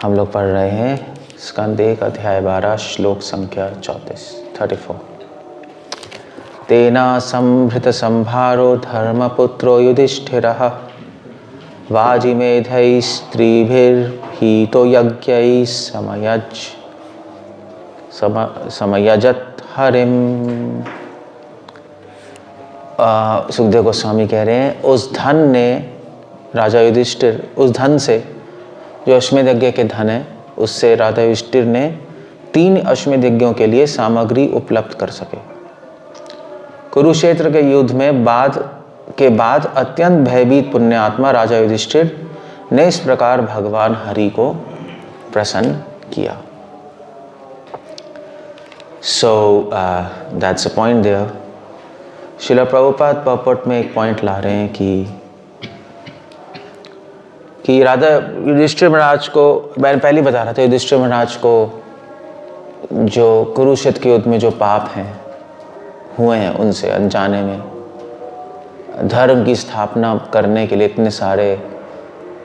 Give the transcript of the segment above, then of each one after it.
हम लोग पढ़ रहे हैं स्कंद 1 अध्याय 12 श्लोक संख्या 34। तेना संभृत संभारो धर्मपुत्रो युधिष्ठिरः वाजिमेधैस्त्रीभिर्भीतो यज्ञैः समयजत हरिम। सुखदेव गोस्वामी कह रहे हैं उस धन ने, राजा युधिष्ठिर उस धन से जो अश्वमेध यज्ञ के धन है, उससे राजा युधिष्ठिर ने 3 अश्वमेध यज्ञों के लिए सामग्री उपलब्ध कर सके। कुरुक्षेत्र के युद्ध में बाद अत्यंत भयभीत पुण्यात्मा राजा युधिष्ठिर ने इस प्रकार भगवान हरि को प्रसन्न किया। So that's a point there. Srila Prabhupada पॉपट में एक पॉइंट ला रहे हैं कि राजा युधिष्ठिर महाराज को, मैंने पहले बता रहा था, युधिष्ठिर महाराज को जो कुरुक्षेत्र के युद्ध में जो पाप हैं हुए हैं, उनसे अनजाने में धर्म की स्थापना करने के लिए इतने सारे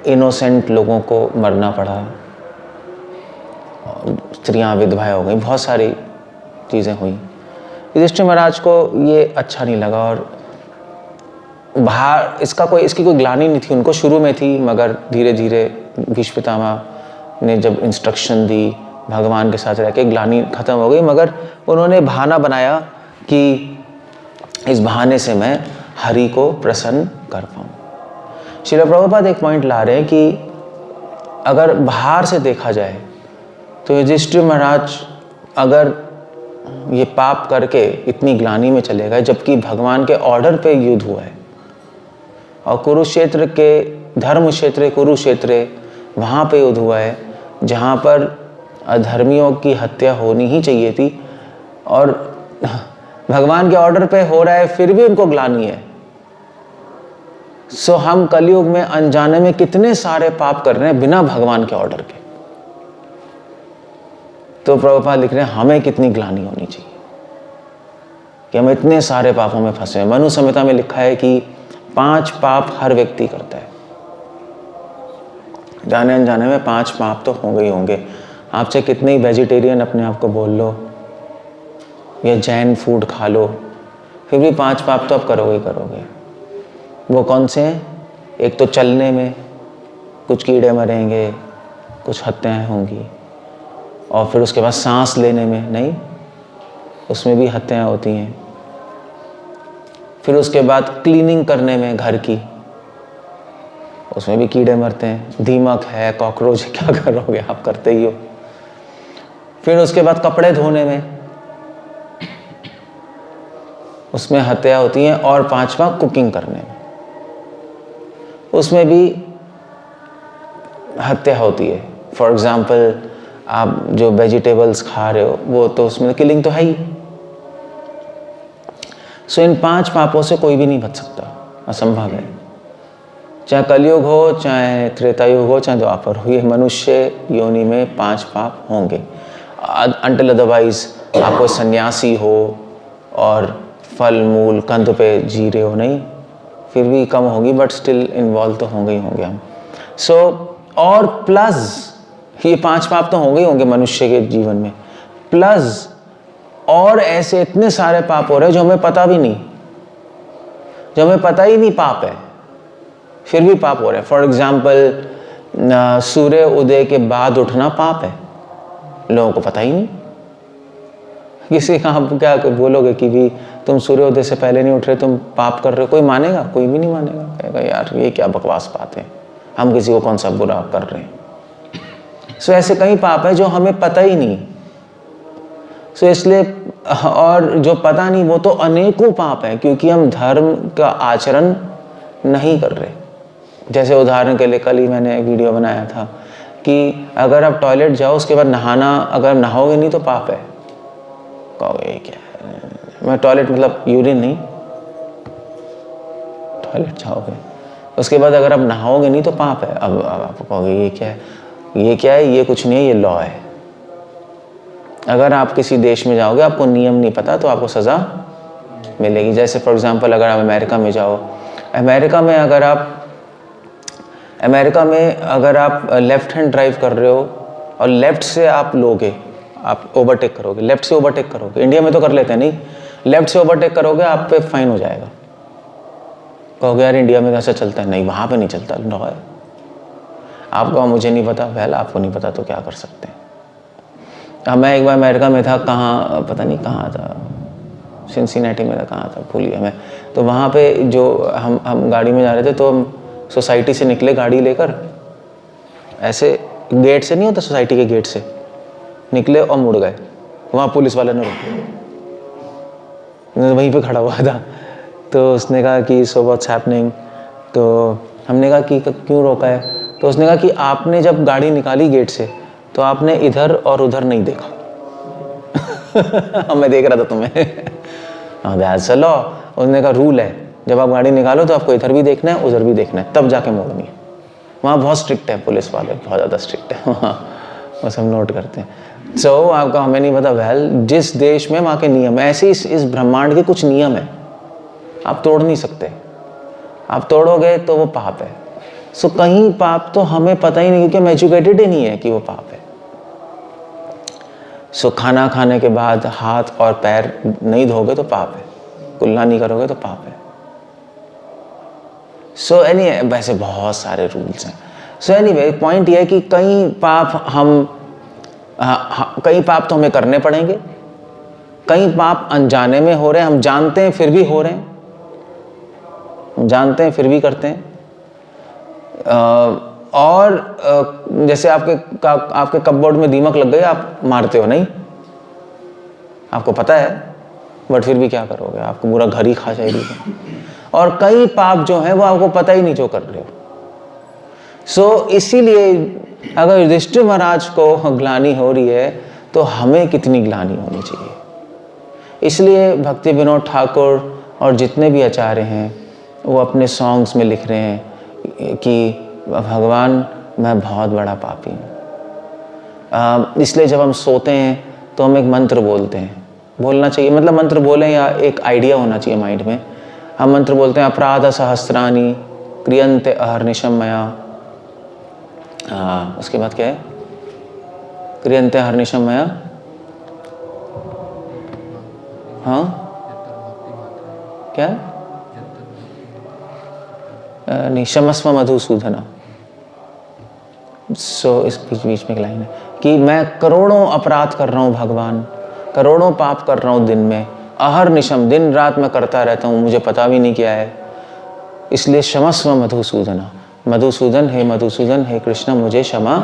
इनोसेंट लोगों को मरना पड़ा, स्त्रियां विधवाएं हो गई, बहुत सारी चीज़ें हुई। युधिष्ठिर महाराज को ये अच्छा नहीं लगा और इसकी कोई ग्लानि नहीं थी उनको, शुरू में थी, मगर धीरे धीरे भीष्म पितामह ने जब इंस्ट्रक्शन दी भगवान के साथ रह के ग्लानि खत्म हो गई, मगर उन्होंने बहाना बनाया कि इस बहाने से मैं हरि को प्रसन्न कर पाऊँ। श्रील प्रभुपाद एक पॉइंट ला रहे हैं कि अगर बाहर से देखा जाए तो युधिष्ठिर महाराज अगर ये पाप करके इतनी ग्लानि में चले गए, जबकि भगवान के ऑर्डर पे युद्ध हुआ है और कुरुक्षेत्र के धर्म क्षेत्र कुरुक्षेत्र वहाँ पे युद्ध हुआ है जहाँ पर अधर्मियों की हत्या होनी ही चाहिए थी, और भगवान के ऑर्डर पे हो रहा है फिर भी उनको ग्लानि है। सो हम कलयुग में अनजाने में कितने सारे पाप कर रहे हैं बिना भगवान के ऑर्डर के। तो प्रभुपाद लिख रहे हैं हमें कितनी ग्लानि होनी चाहिए कि हम इतने सारे पापों में फंसे हैं। मनु संहिता में लिखा है कि 5 पाप हर व्यक्ति करता है, जाने अनजाने में 5 पाप तो होंगे ही होंगे। आप चाहे कितने ही वेजिटेरियन अपने आप को बोल लो या जैन फूड खा लो, फिर भी 5 पाप तो आप करोगे ही करोगे। वो कौन से हैं? एक तो चलने में कुछ कीड़े मरेंगे, कुछ हत्याएं होंगी, और फिर उसके बाद सांस लेने में, नहीं, उसमें भी हत्याएं होती हैं। फिर उसके बाद क्लीनिंग करने में घर की, उसमें भी कीड़े मरते हैं, दीमक है, कॉकरोच है, क्या करोगे आप, करते ही हो। फिर उसके बाद कपड़े धोने में, उसमें हत्या होती हैं, और 5वां कुकिंग करने में, उसमें भी हत्या होती है। फॉर एग्जाम्पल आप जो वेजिटेबल्स खा रहे हो वो तो उसमें किलिंग तो है ही। सो इन 5 पापों से कोई भी नहीं बच सकता, असंभव है। चाहे कलयुग हो, चाहे त्रेता युग हो, चाहे द्वापर हो, ये मनुष्य योनि में 5 पाप होंगे। अंटिल अदरवाइज आप कोई सन्यासी हो और फल मूल कंद पे जी रहे हो, नहीं, फिर भी कम होगी, बट स्टिल इन्वॉल्व तो होंगे ही होंगे हम। सो और प्लस ये 5 पाप तो होंगे ही होंगे मनुष्य के जीवन में, प्लस और ऐसे इतने सारे पाप हो रहे हैं जो हमें पता भी नहीं, जो हमें पता ही नहीं पाप है, फिर भी पाप हो रहे हैं। फॉर एग्जाम्पल सूर्य उदय के बाद उठना पाप है, लोगों को पता ही नहीं। किसी का आप क्या बोलोगे कि भी तुम सूर्योदय से पहले नहीं उठ रहे, तुम पाप कर रहे हो, कोई मानेगा? कोई भी नहीं मानेगा, कहेगा यार ये क्या बकवास बात है, हम किसी को कौन सा बुरा कर रहे हैं। सो ऐसे कई पाप है जो हमें पता ही नहीं। सो इसलिए, और जो पता नहीं वो तो अनेकों पाप है, क्योंकि हम धर्म का आचरण नहीं कर रहे। जैसे उदाहरण के लिए कल ही मैंने एक वीडियो बनाया था कि अगर आप टॉयलेट जाओ उसके बाद नहाना, अगर नहाओगे नहीं तो पाप है। कहोगे ये क्या है, मैं टॉयलेट मतलब यूरिन नहीं, टॉयलेट जाओगे उसके बाद अगर आप नहाओगे नहीं तो पाप है। अब आप कहोगे ये क्या है, ये क्या है, ये कुछ नहीं है, ये लॉ है। अगर आप किसी देश में जाओगे, आपको नियम नहीं पता, तो आपको सज़ा मिलेगी। जैसे फॉर एग्जांपल अगर आप अमेरिका में जाओ, अमेरिका में अगर आप लेफ्ट हैंड ड्राइव कर रहे हो और लेफ्ट से आप लोगे, आप ओवरटेक करोगे, लेफ्ट से ओवरटेक करोगे, इंडिया में तो कर लेते हैं, नहीं, लेफ्ट से ओवरटेक करोगे आप पे फाइन हो जाएगा। कहोगे यार इंडिया में ऐसा चलता है, नहीं वहाँ पे नहीं चलता। आपको मुझे नहीं पता, वेल आपको नहीं पता तो क्या कर सकते हैं। अब मैं एक बार अमेरिका में था, कहाँ पता नहीं कहाँ था, सिंसिनेटी में था, कहाँ था भूल गया मैं। तो वहाँ पे जो हम गाड़ी में जा रहे थे, तो हम सोसाइटी से निकले गाड़ी लेकर, ऐसे गेट से नहीं होता, सोसाइटी के गेट से निकले और मुड़ गए, वहाँ पुलिस वाले ने रोका, वहीं पे खड़ा हुआ था। तो उसने कहा कि सो व्हाट्स हैपनिंग, तो हमने कहा कि क्यों रोका है। तो उसने कहा कि आपने जब गाड़ी निकाली गेट से तो आपने इधर और उधर नहीं देखा। मैं देख रहा था तुम्हें। That's a law. उसने कहा रूल है, जब आप गाड़ी निकालो तो आपको इधर भी देखना है उधर भी देखना है, तब जाके मोड़नी है। वहाँ बहुत स्ट्रिक्ट है, पुलिस वाले बहुत ज़्यादा स्ट्रिक्ट है वहाँ, बस हम नोट करते हैं। सो आपका हमें नहीं पता, वेल जिस देश में वहाँ के नियम है, ऐसे इस ब्रह्मांड के कुछ नियम है, आप तोड़ नहीं सकते। आप तोड़ोगे तो वो पाप है। सो कहीं पाप तो हमें पता ही नहीं, क्योंकि हम एजुकेटेड ही नहीं है कि वो पाप है। सो खाना खाने के बाद हाथ और पैर नहीं धोगे तो पाप है, कुल्ला नहीं करोगे तो पाप है। सो एनीवे, वैसे बहुत सारे रूल्स हैं। सो एनीवे, पॉइंट ये है कि कई पाप तो हमें करने पड़ेंगे, कई पाप अनजाने में हो रहे हैं, हम जानते हैं फिर भी हो रहे हैं, हम जानते हैं फिर भी करते हैं। और जैसे आपके कपबोर्ड में दीमक लग गई, आप मारते हो नहीं, आपको पता है, बट फिर भी क्या करोगे, आपको पूरा घर ही खा जाएगी। और कई पाप जो हैं वो आपको पता ही नहीं जो कर रहे हो। सो इसीलिए अगर युधिष्ठिर महाराज को ग्लानि हो रही है तो हमें कितनी ग्लानि होनी चाहिए। इसलिए भक्ति विनोद ठाकुर और जितने भी आचार्य हैं वो अपने सॉन्ग्स में लिख रहे हैं कि भगवान मैं बहुत बड़ा पापी हूँ। इसलिए जब हम सोते हैं तो हम एक मंत्र बोलते हैं, बोलना चाहिए, मतलब मंत्र बोलें या एक आइडिया होना चाहिए माइंड में। हम मंत्र बोलते हैं, अपराध सहस्त्राणि क्रियन्ते अहर्निशम मया। उसके बाद क्या है, क्रियन्ते अहर्निशम मया, हाँ क्या, नहीं, क्षमस्व मधुसूदना। सो इस बीच में एक लाइन है कि मैं करोड़ों अपराध कर रहा हूँ भगवान, करोड़ों पाप कर रहा हूँ दिन में, अहर्निशम दिन रात मैं करता रहता हूँ, मुझे पता भी नहीं क्या है, इसलिए क्षमस्व मधुसूदना, मधुसूदन हे कृष्ण मुझे क्षमा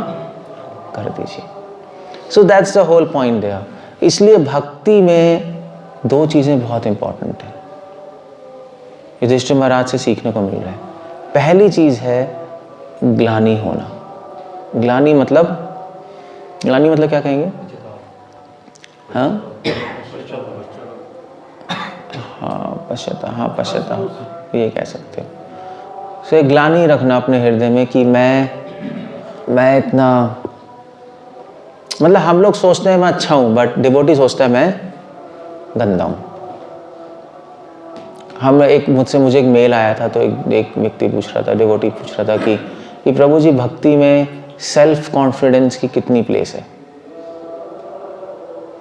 कर दीजिए। So that's the whole point there. इसलिए भक्ति में दो चीज़ें बहुत इंपॉर्टेंट हैं, युधिष्ठिर महाराज से सीखने को मिल रहा है। पहली चीज़ है ग्लानि होना। ग्लानि मतलब क्या कहेंगे, हाँ पश्चाताप, ये कह सकते हो। सो ग्लानि रखना अपने हृदय में कि मैं इतना, मतलब हम लोग सोचते हैं मैं अच्छा हूँ, बट डिवोटी सोचता है मैं गंदा हूँ। मुझे एक मेल आया था, तो एक व्यक्ति पूछ रहा था, डिवोटी पूछ रहा था कि प्रभु जी भक्ति में सेल्फ कॉन्फिडेंस की कितनी प्लेस है।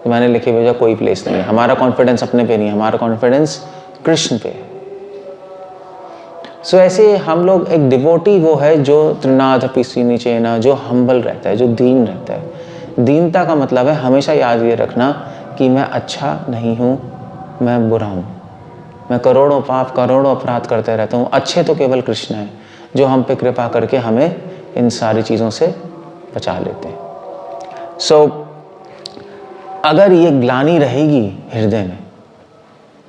तो मैंने लिखे भेजा कोई प्लेस नहीं है। हमारा कॉन्फिडेंस अपने पे नहीं है, हमारा कॉन्फिडेंस कृष्ण पे है। सो ऐसे हम लोग, एक डिवोटी वो है जो त्रिनाथपि सीनिचेना, जो हम्बल रहता है, जो दीन रहता है। दीनता का मतलब है हमेशा याद ये रखना कि मैं अच्छा नहीं हूँ, मैं बुरा हूँ, मैं करोड़ों पाप करोड़ों अपराध करते रहता हूँ। अच्छे तो केवल कृष्ण है जो हम पे कृपा करके हमें इन सारी चीज़ों से बचा लेते हैं। सो अगर ये ग्लानि रहेगी हृदय में,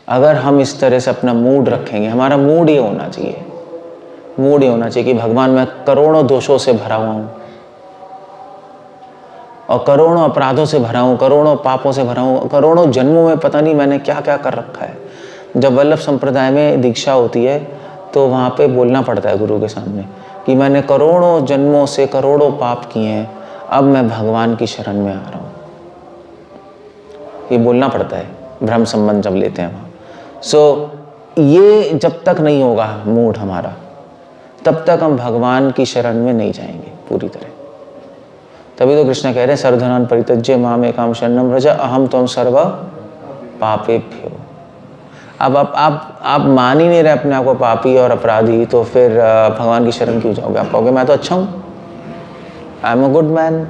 अगर हम इस तरह से अपना मूड रखेंगे, हमारा मूड ये होना चाहिए, कि भगवान मैं करोड़ों दोषों से भरा हुआ हूँ और करोड़ों अपराधों से भरा हूँ, करोड़ों पापों से भरा हूँ, करोड़ों जन्मों में पता नहीं मैंने क्या क्या कर रखा है। जब वल्लभ संप्रदाय में दीक्षा होती है तो वहाँ पे बोलना पड़ता है गुरु के सामने कि मैंने करोड़ों जन्मों से करोड़ों पाप किए हैं, अब मैं भगवान की शरण में आ रहा हूँ। ये बोलना पड़ता है ब्रह्म संबंध जब लेते हैं वहाँ। सो ये जब तक नहीं होगा मूड हमारा, तब तक हम भगवान की शरण में नहीं जाएंगे पूरी तरह। तभी तो कृष्ण कह रहे हैं सर्वधनान् परित्यज्य माम एकाम शरणं व्रज अहम त्वं सर्व पापेभ्यो। अब आप मान ही नहीं रहे अपने आप को पापी और अपराधी, तो फिर भगवान की शरण क्यों जाओगे? आप कहोगे मैं तो अच्छा हूँ, I am a good man,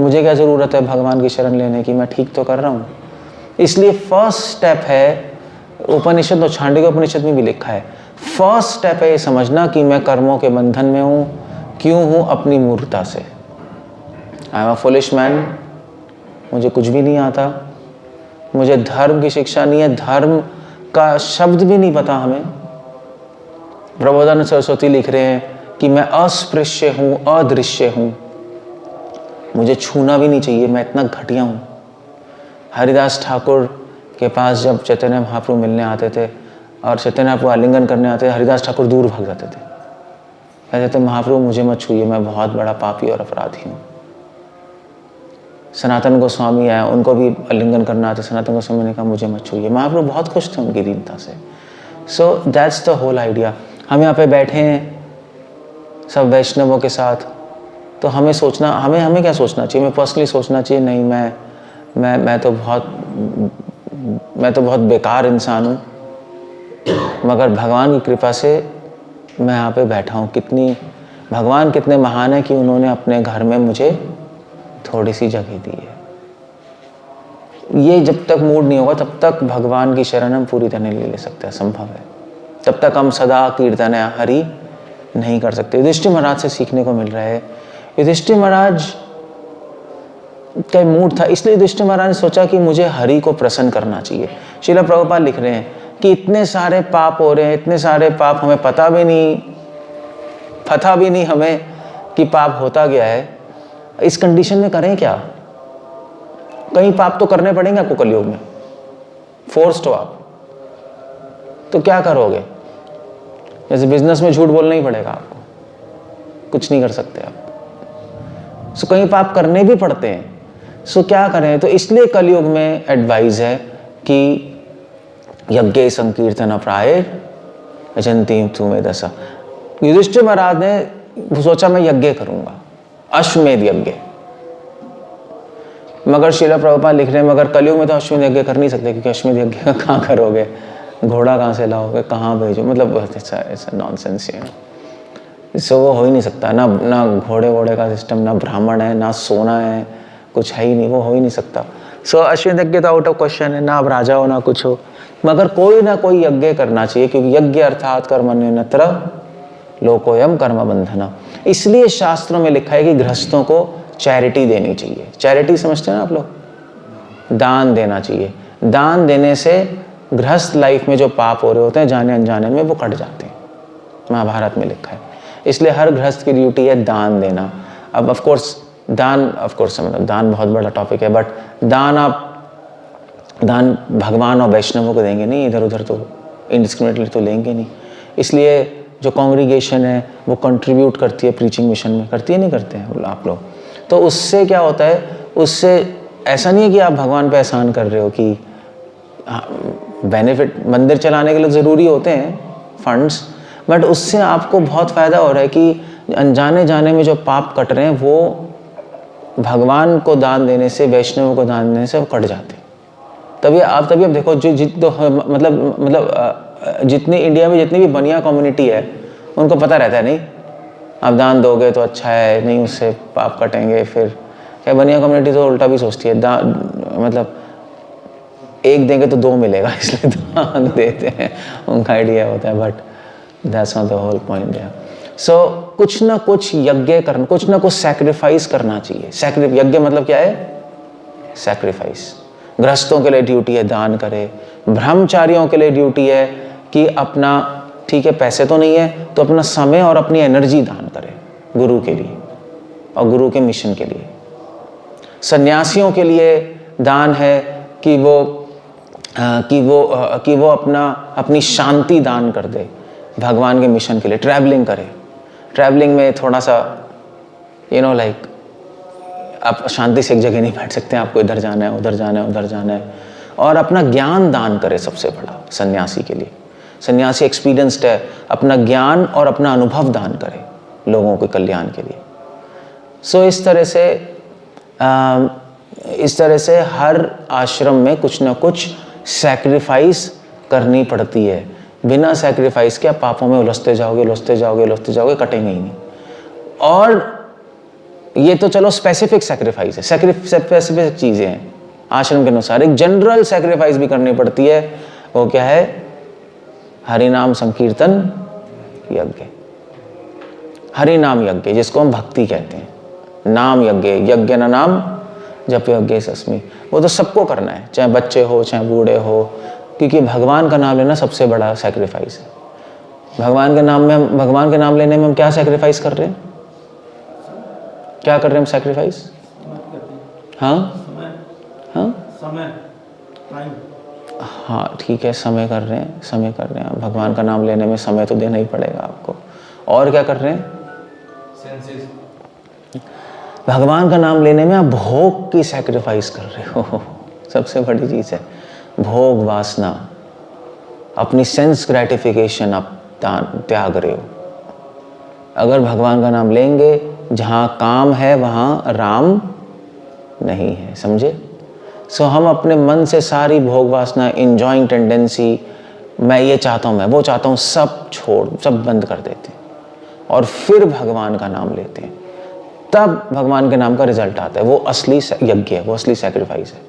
मुझे क्या ज़रूरत है भगवान की शरण लेने की, मैं ठीक तो कर रहा हूँ। इसलिए फर्स्ट स्टेप है, उपनिषद और छांडिक उपनिषद में भी लिखा है, फर्स्ट स्टेप है ये समझना कि मैं कर्मों के बंधन में हूँ। क्यों हूँ? अपनी मूर्खता से। I am a foolish man, मुझे कुछ भी नहीं आता, मुझे धर्म की शिक्षा नहीं है, धर्म का शब्द भी नहीं पता हमें। प्रबोधानंद सरस्वती लिख रहे हैं कि मैं अस्पृश्य हूँ, अदृश्य हूँ, मुझे छूना भी नहीं चाहिए, मैं इतना घटिया हूँ। हरिदास ठाकुर के पास जब चैतन्य महाप्रभु मिलने आते थे और चैतन्य महाप्रभु आलिंगन करने आते थे, हरिदास ठाकुर दूर भाग जाते थे, कहते थे महाप्रभु मुझे मत छूइए, मैं बहुत बड़ा पापी और अपराधी हूँ। सनातन गोस्वामी आए, उनको भी आलिंगन करना आता, सनातन गोस्वामी ने कहा मुझे मत छूइए। महाप्रभु बहुत खुश थे उनकी दीनता से। So that's the whole idea. हम यहाँ पे बैठे हैं सब वैष्णवों के साथ, तो हमें सोचना, हमें क्या सोचना चाहिए? मैं पर्सनली सोचना चाहिए नहीं मैं तो बहुत बेकार इंसान हूँ, मगर भगवान की कृपा से मैं यहाँ पे बैठा हूँ। भगवान कितने महान है कि उन्होंने अपने घर में मुझे थोड़ी सी जगह दी है। ये जब तक मूड नहीं होगा तब तक भगवान की शरण हम पूरी तरह ले सकते हैं, संभव है। तब तक हम सदा कीर्तन हरि नहीं कर सकते। युधिष्ठिर महाराज से सीखने को मिल रहा है। युधिष्ठिर महाराज का मूड था, इसलिए युधिष्ठिर महाराज ने सोचा कि मुझे हरि को प्रसन्न करना चाहिए। श्रील प्रभुपाद लिख रहे हैं कि इतने सारे पाप हो रहे हैं, इतने सारे पाप, हमें पता भी नहीं हमें कि पाप होता क्या है। इस कंडीशन में करें क्या? कई पाप तो करने पड़ेंगे आपको कलयुग में, फोर्स्ड हो आप, तो क्या करोगे? जैसे बिजनेस में झूठ बोलना ही पड़ेगा आपको, कुछ नहीं कर सकते आप। सो कई पाप करने भी पड़ते हैं। सो क्या करें? तो इसलिए कलयुग में एडवाइस है कि यज्ञ संकीर्तन प्राय अजंती तुम्हें दशा। युधिष्ठिर महाराज ने सोचा मैं यज्ञ करूंगा, अश्वमेध यज्ञ। मगर श्रील प्रभुपाद लिख रहे हैं मगर कलयुग में तो अश्वमेध यज्ञ कर नहीं सकते, क्योंकि अश्वमेध यज्ञ कहाँ करोगे? घोड़ा कहाँ से लाओगे, कहाँ भेजो? मतलब ऐसा नॉनसेंस है। सो वो हो ही नहीं सकता। ना घोड़े वोड़े का सिस्टम, ना ब्राह्मण है, ना सोना है, कुछ है ही नहीं, वो हो ही नहीं सकता। सो अश्वमेध यज्ञ तो आउट ऑफ क्वेश्चन है, ना आप राजा हो ना कुछ हो। मगर कोई ना कोई यज्ञ करना चाहिए, क्योंकि यज्ञ अर्थात कर्मण्यत्र लोकोयम कर्म बंधना। इसलिए शास्त्रों में लिखा है कि गृहस्थों को चैरिटी देनी चाहिए। चैरिटी समझते हैं ना आप लोग? दान देना चाहिए। दान देने से गृहस्थ लाइफ में जो पाप हो रहे होते हैं जाने अनजाने में, वो कट जाते हैं। महाभारत में लिखा है। इसलिए हर गृहस्थ की ड्यूटी है दान देना। अब ऑफ कोर्स मतलब दान बहुत बड़ा टॉपिक है, बट दान भगवान और वैष्णवों को देंगे नहीं, इधर उधर तो इनडिस्क्रिमिनेटली तो लेंगे नहीं। इसलिए जो कॉन्ग्रीगेशन है वो कंट्रीब्यूट करती है प्रीचिंग मिशन में, करती है नहीं करते हैं आप लोग? तो उससे क्या होता है? उससे ऐसा नहीं है कि आप भगवान पे एहसान कर रहे हो कि बेनिफिट मंदिर चलाने के लिए ज़रूरी होते हैं फंड्स, बट उससे आपको बहुत फ़ायदा हो रहा है कि अनजाने जाने में जो पाप कट रहे हैं वो भगवान को दान देने से, वैष्णवों को दान देने से वो कट जाते हैं। तभी आप देखो जितनी इंडिया में जितनी भी बनिया कम्युनिटी है उनको पता रहता है नहीं आप दान दोगे तो अच्छा है, नहीं उससे पाप कटेंगे। फिर क्या बनिया कम्युनिटी तो उल्टा भी सोचती है, मतलब एक देंगे तो दो मिलेगा, इसलिए दान देते हैं, उनका आइडिया होता है। But that's not the whole point है। सो कुछ ना कुछ यज्ञ करना, कुछ ना कुछ सैक्रिफाइस करना चाहिए। यज्ञ मतलब क्या है? सैक्रिफाइस। गृहस्थों के लिए ड्यूटी है दान करे, ब्रह्मचारियों के लिए ड्यूटी है कि अपना, ठीक है पैसे तो नहीं है तो अपना समय और अपनी एनर्जी दान करे गुरु के लिए और गुरु के मिशन के लिए। सन्यासियों के लिए दान है कि वो अपनी शांति दान कर दे भगवान के मिशन के लिए। ट्रैवलिंग करे, ट्रैवलिंग में थोड़ा सा लाइक आप शांति से एक जगह नहीं बैठ सकते, आपको इधर जाना है, उधर जाना है, उधर जाना है। और अपना ज्ञान दान करे सबसे बड़ा सन्यासी के लिए। सन्यासी एक्सपीरियंस्ड है, अपना ज्ञान और अपना अनुभव दान करे लोगों के कल्याण के लिए। सो इस तरह से इस तरह से हर आश्रम में कुछ ना कुछ सैक्रिफाइस करनी पड़ती है। बिना सैक्रिफाइस के आप पापों में उलझते जाओगे, उलझते जाओगे, उलझते जाओगे, कटेंगे ही नहीं। और ये तो चलो स्पेसिफिक सैक्रिफाइस है, स्पेसिफिक चीज़ें हैं आश्रम के अनुसार। एक जनरल सैक्रिफाइस भी करनी पड़ती है, वो क्या है? हरि नाम संकीर्तन यज्ञ। हरि नाम यज्ञ, जिसको हम भक्ति कहते हैं, नाम यज्ञ, यज्ञ न नाम जप यज्ञ सस्मी। वो तो सबको करना है, चाहे बच्चे हो चाहे बूढ़े हो, क्योंकि भगवान का नाम लेना सबसे बड़ा सैक्रिफाइस है। भगवान के नाम लेने में हम क्या सैक्रिफाइस कर रहे हैं? क्या कर रहे हैं हम सैक्रिफाइस? हाँ हाँ, ठीक है, समय कर रहे हैं। भगवान का नाम लेने में समय तो देना ही पड़ेगा आपको। और क्या कर रहे हैं? भगवान का नाम लेने में आप भोग की सैक्रिफाइस कर रहे हो। सबसे बड़ी चीज़ है भोग वासना, अपनी सेंस ग्रेटिफिकेशन आप त्याग रहे हो। अगर भगवान का नाम लेंगे, जहाँ काम है वहाँ राम नहीं है, समझे? सो हम अपने मन से सारी भोग वासना, इंजॉइंग टेंडेंसी, मैं ये चाहता हूँ, मैं वो चाहता हूँ, सब बंद कर देते हैं और फिर भगवान का नाम लेते हैं। तब भगवान के नाम का रिजल्ट आता है। वो असली यज्ञ है, वो असली सैक्रिफाइस है।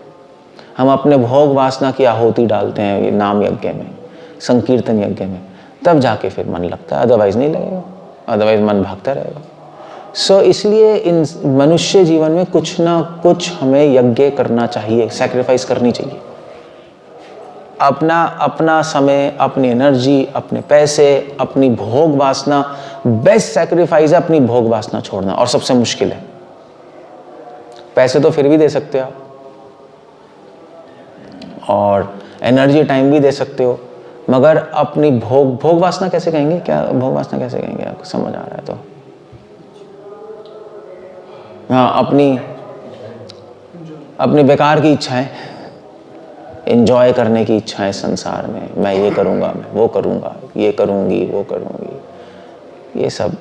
हम अपने भोग वासना की आहुति डालते हैं ये नाम यज्ञ में, संकीर्तन यज्ञ में, तब जाके फिर मन लगता है, अदरवाइज नहीं लगेगा, अदरवाइज मन भागता रहेगा। इसलिए इन मनुष्य जीवन में कुछ ना कुछ हमें यज्ञ करना चाहिए, सैक्रिफाइस करनी चाहिए। अपना समय, अपनी एनर्जी, अपने पैसे, अपनी भोग वासना, बेस्ट सैक्रिफाइस है अपनी भोग वासना छोड़ना। और सबसे मुश्किल है, पैसे तो फिर भी दे सकते हो आप, और एनर्जी टाइम भी दे सकते हो, मगर अपनी भोग वासना कैसे कहेंगे? क्या भोग वासना कैसे कहेंगे? आपको समझ आ रहा है तो? हाँ, अपनी बेकार की इच्छाएं, एंजॉय करने की इच्छाएं संसार में, मैं ये करूँगा, मैं वो करूँगा, ये करूँगी, वो करूँगी, ये सब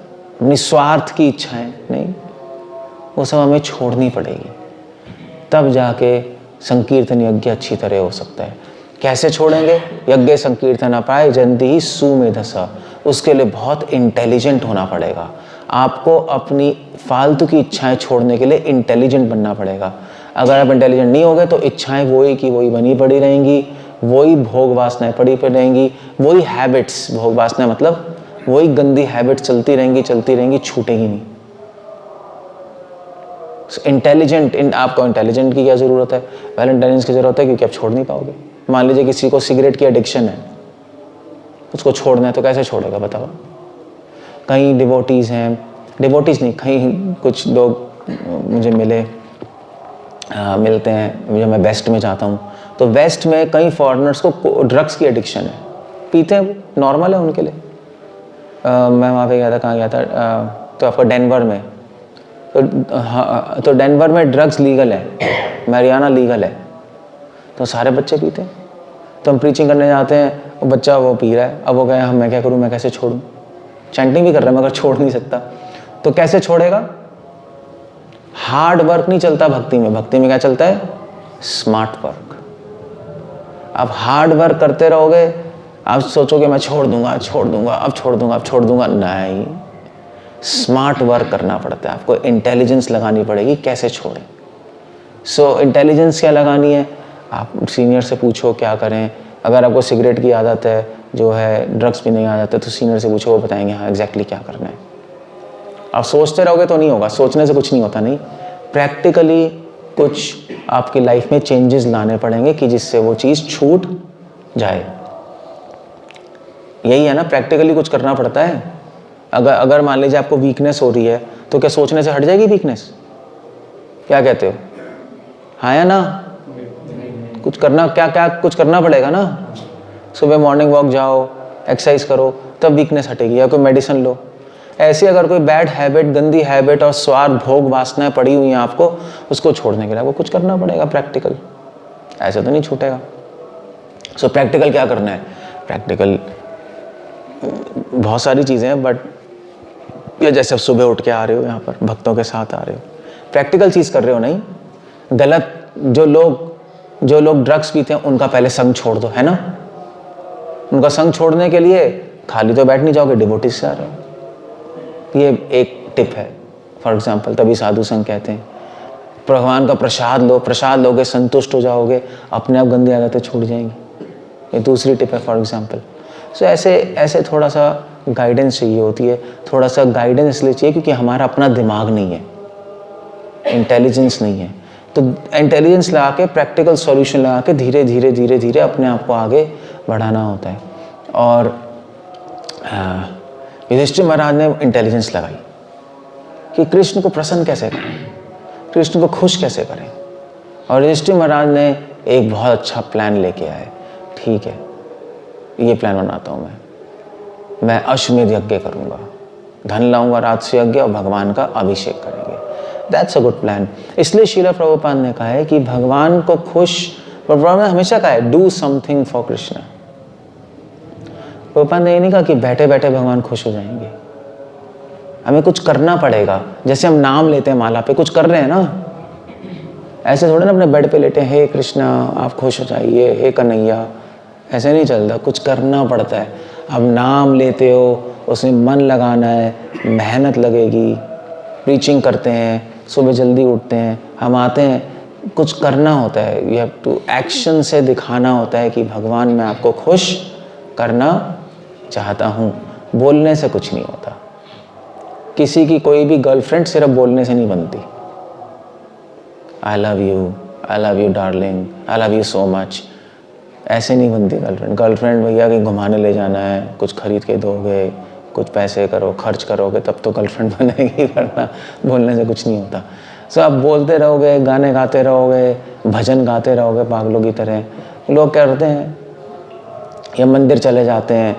निस्वार्थ की इच्छाएं नहीं, वो सब हमें छोड़नी पड़ेगी। तब जाके संकीर्तन यज्ञ अच्छी तरह हो सकता है। कैसे छोड़ेंगे? यज्ञ संकीर्तन अपाय जयन्ति ही सुमेधसा। उसके लिए बहुत इंटेलिजेंट होना पड़ेगा। आपको अपनी फालतू की इच्छाएं छोड़ने के लिए इंटेलिजेंट बनना पड़ेगा। अगर आप इंटेलिजेंट नहीं होगे तो इच्छाएं वही की वही बनी पड़ी रहेंगी, वही भोग वासनाएं पड़ी रहेंगी, वही हैबिट्स, भोग वासना मतलब वही गंदी हैबिट्स चलती रहेंगी, छूटेगी नहीं। इंटेलिजेंट, आपको इंटेलिजेंट की क्या ज़रूरत है? वेल इंटेलिजेंस की ज़रूरत है, क्योंकि आप छोड़ नहीं पाओगे। मान लीजिए किसी को सिगरेट की एडिक्शन है, उसको छोड़ना है तो कैसे छोड़ेगा बताओ? कई डिवोटीज़ हैं, डिवोटीज़ नहीं, कहीं कुछ लोग मुझे मिलते हैं, मुझे, मैं वेस्ट में जाता हूँ, तो वेस्ट में कई फॉरेनर्स को ड्रग्स की एडिक्शन है, पीते हैं, नॉर्मल है उनके लिए। मैं वहाँ पे गया था, कहाँ गया था? तो आपका डेनवर में, तो डेनवर में ड्रग्स लीगल है, मैरियाना लीगल है, तो सारे बच्चे पीते हैं। तो हम प्रीचिंग करने जाते हैं, वो बच्चा वो पी रहा है, अब वो कहे हम, मैं क्या करूँ, मैं कैसे छोड़ूँ? चैंटिंग भी कर रहा है मगर छोड़ नहीं सकता, तो कैसे छोड़ेगा? हार्ड वर्क नहीं चलता भक्ति में। भक्ति में क्या चलता है? Smart work. आप हार्ड वर्क करते रहोगे, आप सोचोगे मैं छोड़ दूंगा, नहीं, स्मार्ट वर्क करना पड़ता है। आपको इंटेलिजेंस लगानी पड़ेगी, कैसे छोड़ें। इंटेलिजेंस क्या लगानी है? आप सीनियर से पूछो क्या करें। अगर आपको सिगरेट की आदत है, जो है ड्रग्स भी नहीं आ जाते, तो सीनियर से पूछो, वो बताएंगे हाँ एग्जैक्टली क्या करना है। आप सोचते रहोगे तो नहीं होगा, सोचने से कुछ नहीं होता, नहीं, प्रैक्टिकली कुछ आपकी लाइफ में चेंजेस लाने पड़ेंगे कि जिससे वो चीज़ छूट जाए। यही है ना, प्रैक्टिकली कुछ करना पड़ता है। अगर मान लीजिए आपको वीकनेस हो रही है, तो क्या सोचने से हट जाएगी वीकनेस? क्या कहते हो? हाँ या ना? कुछ करना पड़ेगा ना। सुबह मॉर्निंग वॉक जाओ, एक्सरसाइज करो, तब वीकनेस हटेगी, या कोई मेडिसिन लो। ऐसी अगर कोई बैड हैबिट, गंदी हैबिट और स्वार्थ, भोग वासनाएं पड़ी हुई हैं आपको, उसको छोड़ने के लिए आपको कुछ करना पड़ेगा प्रैक्टिकल, ऐसे तो नहीं छूटेगा। प्रैक्टिकल क्या करना है? प्रैक्टिकल बहुत सारी चीज़ें हैं, बट ये जैसे अब सुबह उठ के आ रहे हो यहाँ पर, भक्तों के साथ आ रहे हो, प्रैक्टिकल चीज़ कर रहे हो नहीं, गलत जो लोग ड्रग्स पीते हैं उनका पहले संग छोड़ दो, है ना। उनका संग छोड़ने के लिए खाली तो बैठ नहीं जाओगे, डिवोटीज से आ रहे हो। ये एक टिप है फॉर एग्जाम्पल, तभी साधु संग कहते हैं। भगवान का प्रसाद लो, प्रसाद लोगे संतुष्ट हो जाओगे, अपने आप गंदी आदतें छूट जाएंगी। ये दूसरी टिप है फॉर एग्जाम्पल। सो ऐसे थोड़ा सा गाइडेंस चाहिए होती है। थोड़ा सा गाइडेंस इसलिए चाहिए क्योंकि हमारा अपना दिमाग नहीं है, इंटेलिजेंस नहीं है। तो इंटेलिजेंस लगा के, प्रैक्टिकल सॉल्यूशन लगा के धीरे धीरे धीरे धीरे अपने आप को आगे बढ़ाना होता है। और युधिष्ठिर महाराज ने इंटेलिजेंस लगाई कि कृष्ण को प्रसन्न कैसे करें, कृष्ण को खुश कैसे करें। और युधिष्ठिर महाराज ने एक बहुत अच्छा प्लान लेके आए। ठीक है, ये प्लान बनाता हूँ मैं अश्वमेध यज्ञ करूँगा, धन लाऊंगा राजस्व यज्ञ और भगवान का अभिषेक करेंगे। That's a good plan. इसलिए श्रील प्रभुपाद ने कहा है कि भगवान को खुश, प्रभुपाद ने हमेशा कहा है do something for Krishna. Prabhupada ने ये नहीं कहा कि बैठे बैठे भगवान खुश हो जाएंगे, हमें कुछ करना पड़ेगा। जैसे हम नाम लेते हैं माला पे, कुछ कर रहे हैं ना, ऐसे थोड़े ना अपने बेड पे लेटे हैं हे कृष्णा आप खुश हो जाइए, हे कन्हैया, ऐसे नहीं चलता, कुछ करना पड़ता है। अब नाम लेते हो, उसमें मन लगाना है, मेहनत लगेगी। प्रीचिंग करते हैं, सुबह जल्दी उठते हैं, हम आते हैं, कुछ करना होता है। यू हैव टू एक्शन से दिखाना होता है कि भगवान मैं आपको खुश करना चाहता हूँ। बोलने से कुछ नहीं होता। किसी की कोई भी गर्लफ्रेंड सिर्फ बोलने से नहीं बनती। I love you darling, I love you so much, ऐसे नहीं बनती गर्लफ्रेंड। गर्लफ्रेंड भैया कि घुमाने ले जाना है, कुछ खरीद के दोगे, कुछ पैसे करो, खर्च करोगे तब तो गर्लफ्रेंड बनेगी, वरना बोलने से कुछ नहीं होता। सो आप बोलते रहोगे, गाने गाते रहोगे, भजन गाते रहोगे पागलों की तरह। लोग क्या करते हैं, या मंदिर चले जाते हैं,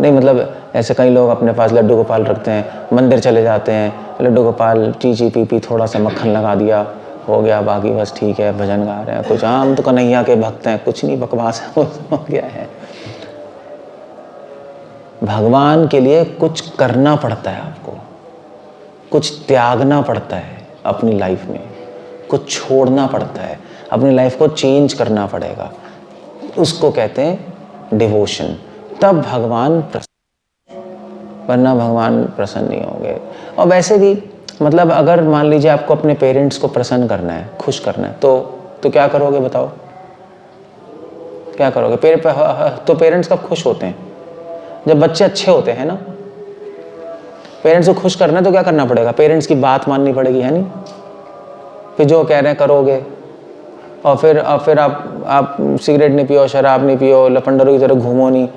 नहीं मतलब ऐसे कई लोग अपने पास लड्डू गोपाल रखते हैं, मंदिर चले जाते हैं, लड्डू गोपाल ची पी थोड़ा सा मक्खन लगा दिया, हो गया, बाकी बस ठीक है, भजन गा रहे हैं कुछ, हाँ हम तो कन्हैया के भक्त हैं, कुछ नहीं, बकवास है, वो हो गया है। भगवान के लिए कुछ करना पड़ता है, आपको कुछ त्यागना पड़ता है अपनी लाइफ में, कुछ छोड़ना पड़ता है, अपनी लाइफ को चेंज करना पड़ेगा। उसको कहते हैं डिवोशन। तब भगवान प्रसन्न, वरना भगवान प्रसन्न नहीं होंगे। और वैसे भी मतलब अगर मान लीजिए आपको अपने पेरेंट्स को प्रसन्न करना है, खुश करना है, तो क्या करोगे बताओ, क्या करोगे? तो पेरेंट्स कब खुश होते हैं? जब बच्चे अच्छे होते हैं ना। पेरेंट्स को खुश करना है तो क्या करना पड़ेगा? पेरेंट्स की बात माननी पड़ेगी, है नहीं? फिर जो कह रहे हैं करोगे, और फिर आप सिगरेट नहीं पियो, शराब नहीं पियो, लपंडरों की तरह घूमो नहीं,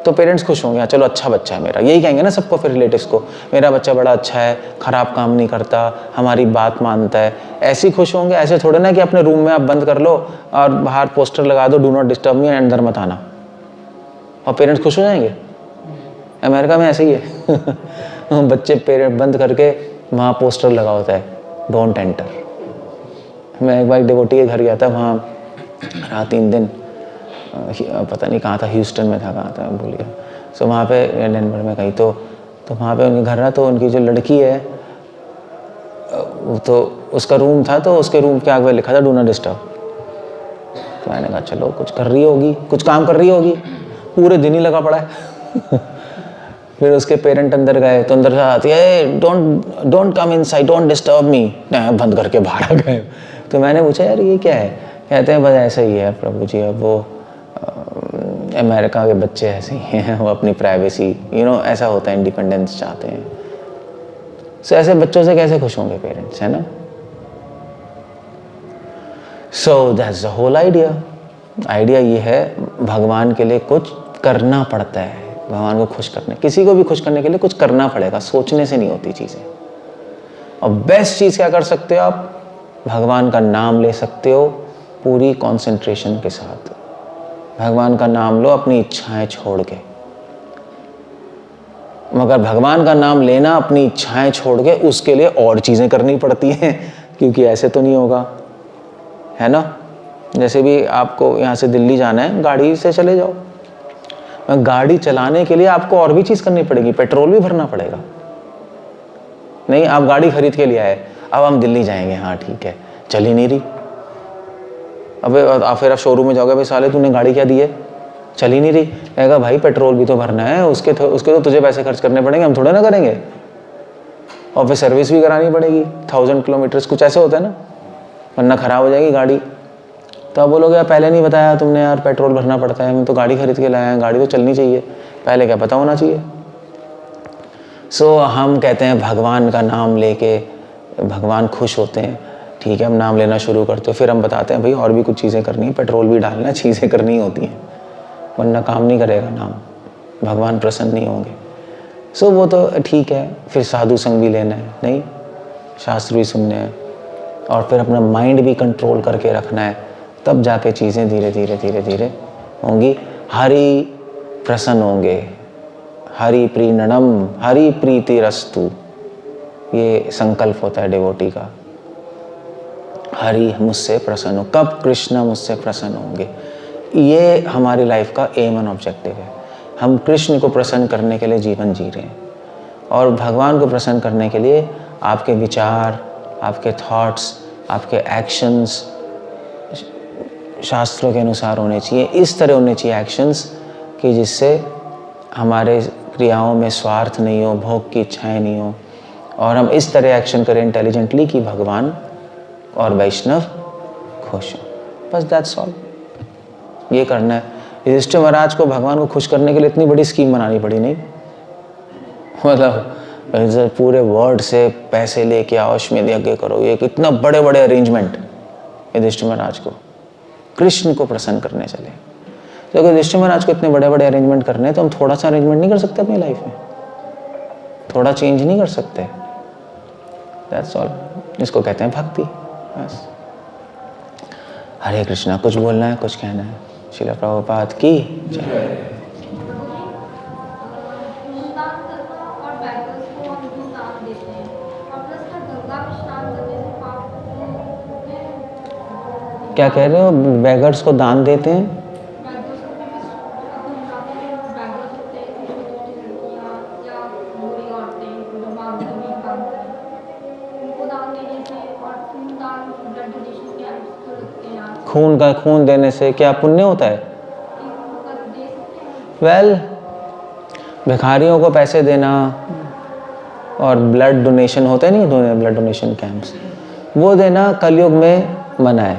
तो पेरेंट्स खुश होंगे, चलो अच्छा बच्चा है मेरा, यही कहेंगे ना सबको। फिर रिलेटिव्स को मेरा बच्चा बड़ा अच्छा है, खराब काम नहीं करता, हमारी बात मानता है, ऐसे ही खुश होंगे। ऐसे थोड़े ना कि अपने रूम में आप बंद कर लो और बाहर पोस्टर लगा दो डू नॉट डिस्टर्ब मी, अंदर मत आना, और पेरेंट्स खुश हो जाएंगे। अमेरिका में ऐसे ही है बच्चे पेरेंट बंद करके वहाँ पोस्टर लगा होता है डोंट एंटर। मैं एक बार डिवोटी के घर गया था, वहाँ रहा 3 दिन, पता नहीं कहाँ था, ह्यूस्टन में था, कहाँ था भूल गया। सो वहाँ पे डेनवर में कहीं तो वहाँ पे उनके घर रहा, तो उनकी जो लड़की है तो उसका रूम था, तो उसके रूम के आगे लिखा था डू नॉट डिस्टर्ब। तो मैंने कहा चलो कुछ कर रही होगी, कुछ काम कर रही होगी, पूरे दिन ही लगा पड़ा है फिर उसके पेरेंट अंदर गए तो अंदर से आती है don't come inside, don't disturb me, बंद करके बाहर आ गए। तो मैंने पूछा यार ये क्या है? कहते हैं बस ऐसा ही है प्रभु जी, अब वो अमेरिका के बच्चे ऐसे ही हैं, वो अपनी प्राइवेसी ऐसा होता है, इंडिपेंडेंस चाहते हैं। सो ऐसे बच्चों से कैसे खुश होंगे पेरेंट्स, है ना? So that's the whole idea ये है, भगवान के लिए कुछ करना पड़ता है। भगवान को खुश करने, किसी को भी खुश करने के लिए कुछ करना पड़ेगा, सोचने से नहीं होती चीज़ें। और बेस्ट चीज़ क्या कर सकते हो आप? भगवान का नाम ले सकते हो पूरी कंसंट्रेशन के साथ। भगवान का नाम लो अपनी इच्छाएं छोड़ के। मगर भगवान का नाम लेना अपनी इच्छाएं छोड़ के, उसके लिए और चीज़ें करनी पड़ती हैं, क्योंकि ऐसे तो नहीं होगा, है ना? जैसे भी आपको यहाँ से दिल्ली जाना है, गाड़ी से चले जाओ। गाड़ी चलाने के लिए आपको और भी चीज़ करनी पड़ेगी, पेट्रोल भी भरना पड़ेगा। नहीं, आप गाड़ी खरीद के लिए आए, अब हम दिल्ली जाएंगे, हाँ ठीक है, चल ही नहीं रही, अब फिर आप शोरूम में जाओगे, भाई साले तूने गाड़ी क्या दी है, चल ही नहीं रही। कहेगा भाई पेट्रोल भी तो भरना है, उसके तो तुझे पैसे खर्च करने पड़ेंगे, हम थोड़े ना करेंगे। और फिर सर्विस भी करानी पड़ेगी 1000 किलोमीटर्स, कुछ ऐसे होता है ना, वरना ख़राब हो जाएगी गाड़ी। तो आप बोलोगे यार पहले नहीं बताया तुमने, यार पेट्रोल भरना पड़ता है, मैं तो गाड़ी खरीद के लाया है, गाड़ी तो चलनी चाहिए, पहले क्या पता होना चाहिए। सो हम कहते हैं भगवान का नाम लेके भगवान खुश होते हैं, ठीक है, हम नाम लेना शुरू करते हो, फिर हम बताते हैं भाई और भी कुछ चीज़ें करनी है, पेट्रोल भी डालना है, चीज़ें करनी होती हैं, वरना काम नहीं करेगा नाम, भगवान प्रसन्न नहीं होंगे। सो वो तो ठीक है, फिर साधु संग भी लेना है, नहीं शास्त्र भी सुनने हैं, और फिर अपना माइंड भी कंट्रोल करके रखना है, तब जाके चीज़ें धीरे धीरे धीरे धीरे होंगी। हरि प्रसन्न होंगे, हरि प्रीणनम हरि प्रीतिरस्तु, ये संकल्प होता है डिवोटी का। हरि मुझसे प्रसन्न हो, कब कृष्ण मुझसे प्रसन्न होंगे, ये हमारी लाइफ का एम एंड ऑब्जेक्टिव है। हम कृष्ण को प्रसन्न करने के लिए जीवन जी रहे हैं, और भगवान को प्रसन्न करने के लिए आपके विचार, आपके थॉट्स, आपके एक्शंस शास्त्रों के अनुसार होने चाहिए। इस तरह होने चाहिए एक्शंस कि जिससे हमारे क्रियाओं में स्वार्थ नहीं हो, भोग की इच्छाएं नहीं हो, और हम इस तरह एक्शन करें इंटेलिजेंटली कि भगवान और वैष्णव खुश हो। बस दैट्स ऑल, ये करना है। युधिष्ठिर महाराज को भगवान को खुश करने के लिए इतनी बड़ी स्कीम बनानी पड़ी, नहीं मतलब पूरे वर्ल्ड से पैसे लेके आओ, अश्वमेध यज्ञ करो, ये कितना बड़े बड़े अरेंजमेंट युधिष्ठिर महाराज को कृष्ण को प्रसन्न करने चले। तो अगर युधिष्ठिर महाराज को इतने बड़े बड़े अरेंजमेंट करने हैं, तो हम थोड़ा सा अरेंजमेंट नहीं कर सकते अपनी लाइफ में, थोड़ा चेंज नहीं कर सकते? दैट्स ऑल, इसको कहते हैं भक्ति। बस। हरे कृष्णा। कुछ बोलना है, कुछ कहना है? श्रील प्रभुपाद की जय। क्या कह रहे हो? बेगर्स को दान देते हैं? खून देने से क्या पुण्य होता है? वेल, भिखारियों को पैसे देना और ब्लड डोनेशन होते हैं, नहीं ब्लड डोनेशन कैंप्स, वो देना कलयुग में मना है।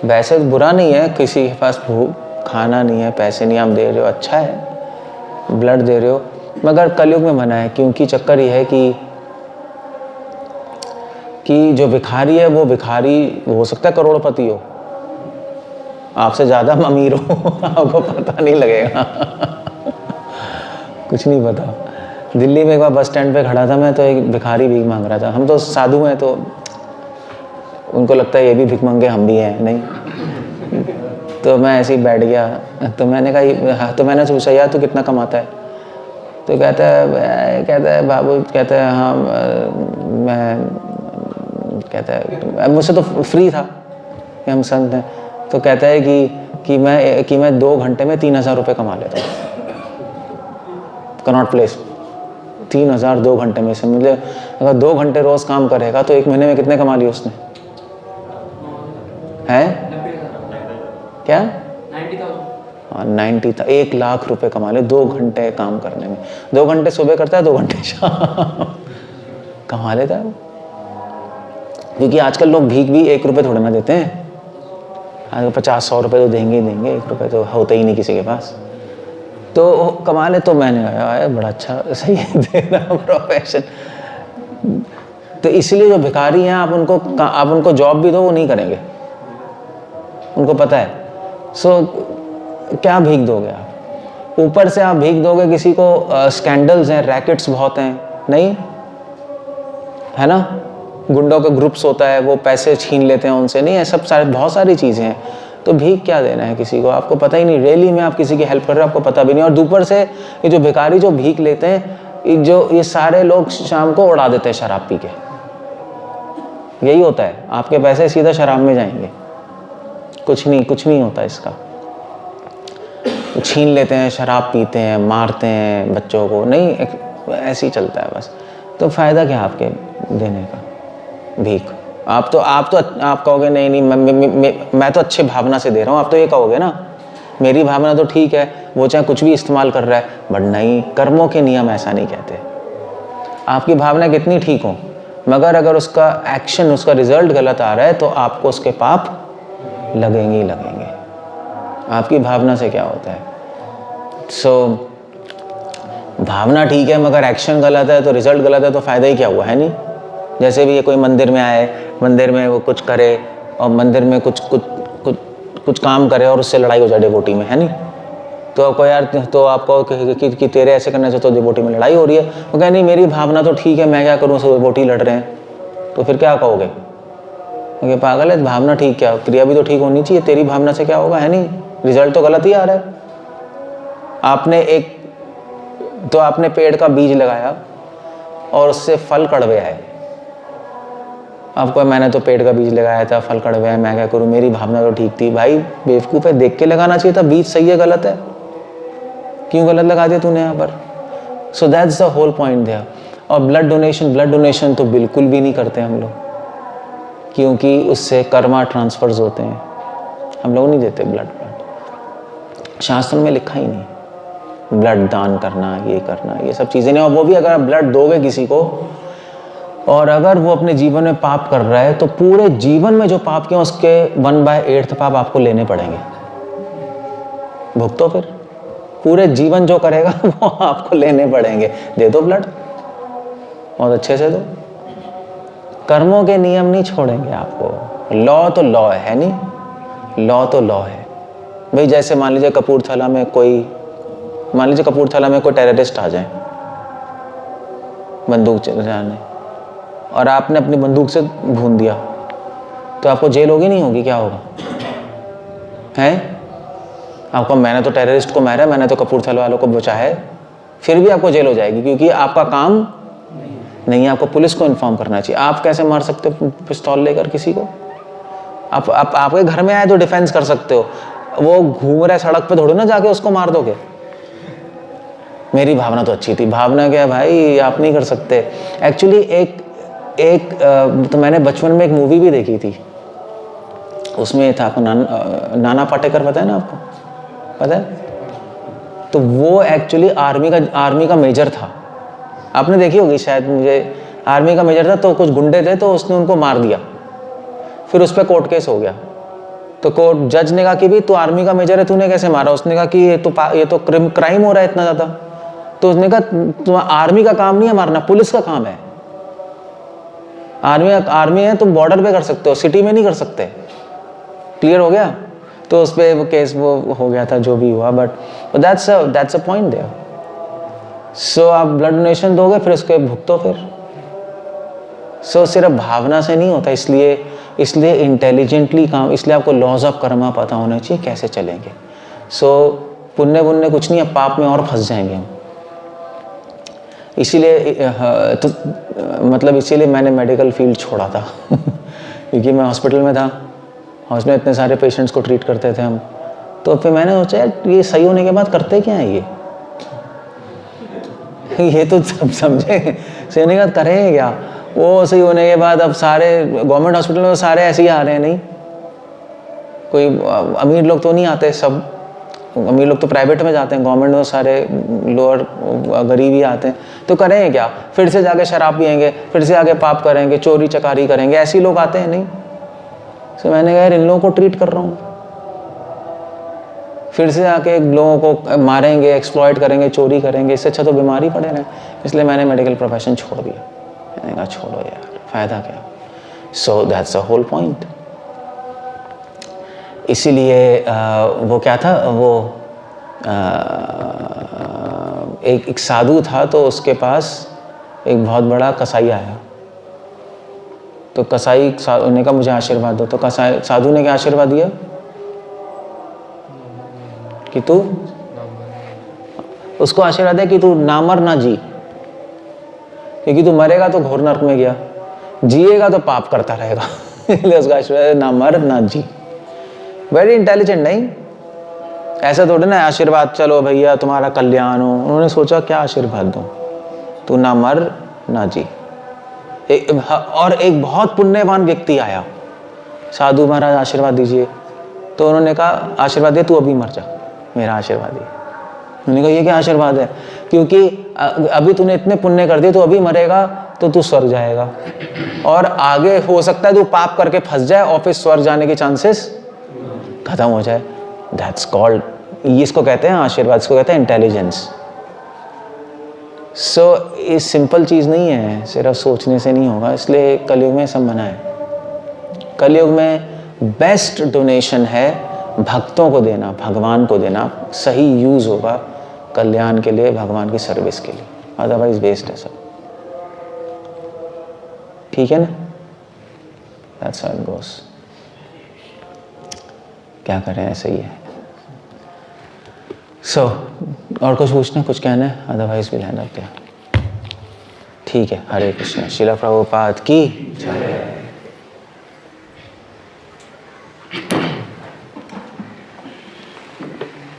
वैसे तो बुरा नहीं है, किसी के पास खाना नहीं है, पैसे नहीं, आप दे रहे हो, अच्छा है, ब्लड दे रहे हो, मगर कलयुग में मना है। क्योंकि चक्कर ये है कि जो भिखारी है वो भिखारी हो सकता है करोड़पति हो, आपसे ज़्यादा अमीर हो, आपको पता नहीं लगेगा। कुछ नहीं पता। दिल्ली में एक बार बस स्टैंड पे खड़ा था मैं, तो एक भिखारी भीख मांग रहा था। हम तो साधु हैं, तो उनको लगता है ये भी भिख मंगे, हम भी हैं, नहीं। तो मैं ऐसे ही बैठ गया, तो मैंने कहा, तो मैंने पूछा यार तू कितना कमाता है? तो कहता है बाबू, कहता है हाँ मैं, कहता है मुझसे तो फ्री था कि हम संत हैं। तो कहता है कि मैं 2 घंटे में 3000 रुपये कमा लेता हूँ। कनॉट प्लेस 3000 2 घंटे में से, मुझे अगर 2 घंटे रोज काम करेगा तो 1 महीने में कितने कमा लिए उसने? हैं क्या? 90,000। 1 लाख रुपए कमा ले 2 घंटे काम करने में। 2 घंटे सुबह करता है, 2 घंटे शाम कमा लेता है वो। क्योंकि आजकल लोग भीख भी 1 रुपये थोड़ा ना देते हैं, 50-100 रुपये तो देंगे ही देंगे, 1 रुपये तो होते ही नहीं किसी के पास। तो कमा ले। तो मैंने कहा बड़ा अच्छा, सही है देना प्रोफेशन। तो इसलिए जो भिखारी हैं, आप उनको जॉब भी दो, वो नहीं करेंगे, उनको पता है। सो क्या भीख दोगे आप? ऊपर से आप भीख दोगे किसी को, स्कैंडल्स हैं, रैकेट्स बहुत हैं, नहीं है ना, गुंडों के ग्रुप्स होता है, वो पैसे छीन लेते हैं उनसे, नहीं है, सब सारे बहुत सारी चीज़ें हैं। तो भीख क्या देना है किसी को, आपको पता ही नहीं। रैली में आप किसी की हेल्प कर रहे हो, आपको पता भी नहीं। और ऊपर से ये जो भिखारी जो भीख लेते हैं, ये सारे लोग शाम को उड़ा देते हैं शराब पी के। यही होता है, आपके पैसे सीधा शराब में जाएंगे, कुछ नहीं होता इसका। छीन लेते हैं, शराब पीते हैं, मारते हैं बच्चों को, नहीं ऐसे ही चलता है बस। तो फ़ायदा क्या आपके देने का भीख? आप कहोगे नहीं मैं तो अच्छे भावना से दे रहा हूँ, आप तो ये कहोगे ना मेरी भावना तो ठीक है, वो चाहे कुछ भी इस्तेमाल कर रहा है, बट नहीं, कर्मों के नियम ऐसा नहीं कहते। आपकी भावना कितनी ठीक हो, मगर अगर उसका एक्शन, उसका रिजल्ट गलत आ रहा है तो आपको उसके पाप लगेंगे ही लगेंगे। आपकी भावना से क्या होता है? भावना ठीक है मगर एक्शन गलत है तो रिजल्ट गलत है, तो फायदा ही क्या हुआ, है नहीं? जैसे भी ये कोई मंदिर में आए, मंदिर में वो कुछ करे और मंदिर में कुछ काम करे और उससे लड़ाई हो जाए डिवोटी में, है नहीं? तो आपको यार, तो आपको कि तेरे ऐसे करने से तो डिवोटी में लड़ाई हो रही है, वो कहे नहीं मेरी भावना तो ठीक है, मैं क्या करूँ, सब डिवोटी लड़ रहे हैं, तो फिर क्या कहोगे? क्योंकि पागल है, भावना ठीक क्या, क्रिया भी तो ठीक होनी चाहिए, तेरी भावना से क्या होगा, है नहीं? रिजल्ट तो गलत ही आ रहा है। आपने पेड़ का बीज लगाया और उससे फल कड़वे आए। आपको मैंने तो पेड़ का बीज लगाया था, फल कड़वे आए, मैं क्या करूँ, मेरी भावना तो ठीक थी। भाई बेवकूफ़ है, देख के लगाना चाहिए था बीज सही है गलत है, क्यों गलत लगा दिया तूने यहाँ पर? So that's the whole point there. और ब्लड डोनेशन तो बिल्कुल भी नहीं करते हम लोग, क्योंकि उससे कर्मा ट्रांसफर्स होते हैं, हम लोग नहीं देते ब्लड। शास्त्रों में लिखा ही नहीं ब्लड दान करना, ये करना, ये सब चीज़ें नहीं। और वो भी अगर आप ब्लड दोगे किसी को और अगर वो अपने जीवन में पाप कर रहा है तो पूरे जीवन में जो पाप किया उसके 1/8 पाप आपको लेने पड़ेंगे। भुगतो, फिर पूरे जीवन जो करेगा वो आपको लेने पड़ेंगे। दे दो ब्लड, बहुत अच्छे से दो। कर्मों के नियम नहीं छोड़ेंगे आपको। लॉ तो लॉ है नहीं, लॉ तो लॉ है भाई। जैसे मान लीजिए कपूरथला में कोई टेररिस्ट आ जाए बंदूक चलाने और आपने अपनी बंदूक से भून दिया, तो आपको जेल होगी नहीं होगी? क्या होगा? हैं? आपको, मैंने तो टेररिस्ट को मारा, मैंने तो कपूरथला वालों को बचाया है, फिर भी आपको जेल हो जाएगी, क्योंकि आपका काम नहीं है। आपको पुलिस को इन्फॉर्म करना चाहिए। आप कैसे मार सकते हो पिस्तौल लेकर किसी को? आप आपके घर में आए तो डिफेंस कर सकते हो, वो घूम रहा है सड़क पे, थोड़ी ना जाके उसको मार दोगे। मेरी भावना तो अच्छी थी, भावना क्या भाई, आप नहीं कर सकते। एक्चुअली तो मैंने बचपन में एक मूवी भी देखी थी, उसमें था आपको नाना पाटेकर, पता है ना आपको? पता है? तो वो एक्चुअली आर्मी का मेजर था, आपने देखी होगी शायद, मुझे आर्मी का मेजर था। तो कुछ गुंडे थे तो उसने उनको मार दिया, फिर उस पर कोर्ट केस हो गया। तो कोर्ट जज ने कहा कि भाई तू आर्मी का मेजर है, तूने कैसे मारा? उसने कहा कि ये तो क्राइम हो रहा है इतना ज़्यादा। तो उसने कहा तुम, आर्मी का काम नहीं है मारना, पुलिस का काम है। आर्मी है, तुम बॉर्डर पे कर सकते हो, सिटी में नहीं कर सकते। क्लियर हो गया? तो उस पर वो केस वो हो गया था, जो भी हुआ। But that's a point there. So आप ब्लड डोनेशन दोगे, फिर उसके भुगतो फिर। सो सिर्फ भावना से नहीं होता, इसलिए इंटेलिजेंटली काम, इसलिए आपको लॉज ऑफ कर्मा पता होना चाहिए कैसे चलेंगे। सो पुण्य कुछ नहीं है, पाप में और फंस जाएंगे हम। इसीलिए मैंने मेडिकल फील्ड छोड़ा था क्योंकि मैं हॉस्पिटल में था, हॉस्पिटल में इतने सारे पेशेंट्स को ट्रीट करते थे हम। तो फिर मैंने सोचा यार ये सही होने के बाद करते क्या है ये तो समझे, सही होने के बाद करेंगे क्या? वो सही होने के बाद अब सारे गवर्नमेंट हॉस्पिटल में सारे ऐसे ही आ रहे हैं, नहीं कोई अमीर लोग तो नहीं आते, सब अमीर लोग तो प्राइवेट में जाते हैं, गवर्नमेंट में सारे लोअर गरीब ही आते हैं। तो करेंगे क्या? फिर से जाके शराब पियेंगे, फिर से आगे पाप करेंगे, चोरी चकारी करेंगे, ऐसे लोग आते हैं नहीं। तो मैंने कहा यार इन लोगों को ट्रीट कर रहा हूँ, फिर से आके लोगों को मारेंगे, एक्सप्लॉइट करेंगे, चोरी करेंगे, इससे अच्छा तो बीमारी पड़े रहें। इसलिए मैंने मेडिकल प्रोफेशन छोड़ दिया। मैंने कहा छोड़ो यार, फ़ायदा क्या। So that's a whole point. इसीलिए वो क्या था, वो एक साधु था, तो उसके पास एक बहुत बड़ा कसाई आया। तो कसाई ने कहा मुझे आशीर्वाद दो। तो कसाई साधु ने क्या आशीर्वाद दिया कि तू, उसको आशीर्वाद है कि तू ना मर ना जी, क्योंकि तू मरेगा तो घोर नरक में गया, जिएगा तो पाप करता रहेगा इसलिए उसका आशीर्वाद है ना मर ना जी। वेरी इंटेलिजेंट, नहीं ऐसा थोड़ा ना आशीर्वाद चलो भैया तुम्हारा कल्याण हो। उन्होंने सोचा क्या आशीर्वाद दूं, तू ना मर ना जी। और एक बहुत पुण्यवान व्यक्ति आया, साधु महाराज आशीर्वाद दीजिए। तो उन्होंने कहा आशीर्वाद दे, तू अभी मर जा, मेरा आशीर्वाद दे। उन्होंने कहा ये क्या आशीर्वाद है, क्योंकि अभी तूने इतने पुण्य कर दिए, तो अभी मरेगा तो तू स्वर्ग जाएगा, और आगे हो सकता है तू पाप करके फंस जाए और फिर स्वर्ग जाने के चांसेस खत्म हो जाए। दैट्स कॉल्ड, इसको कहते हैं आशीर्वाद, इसको कहते हैं इंटेलिजेंस। सो ये सिंपल चीज़ नहीं है, सिर्फ सोचने से नहीं होगा, इसलिए कलयुग में सब मना है। कलयुग में बेस्ट डोनेशन है भक्तों को देना, भगवान को देना, सही यूज़ होगा कल्याण के लिए, भगवान की सर्विस के लिए, अदरवाइज वेस्ट है सब। ठीक है ना? That's how it goes. क्या करें, ऐसे ही है। सो और कुछ पूछना, कुछ कहना है? Otherwise will end up there. ठीक है, हरे कृष्ण। श्रील प्रभुपाद की जय।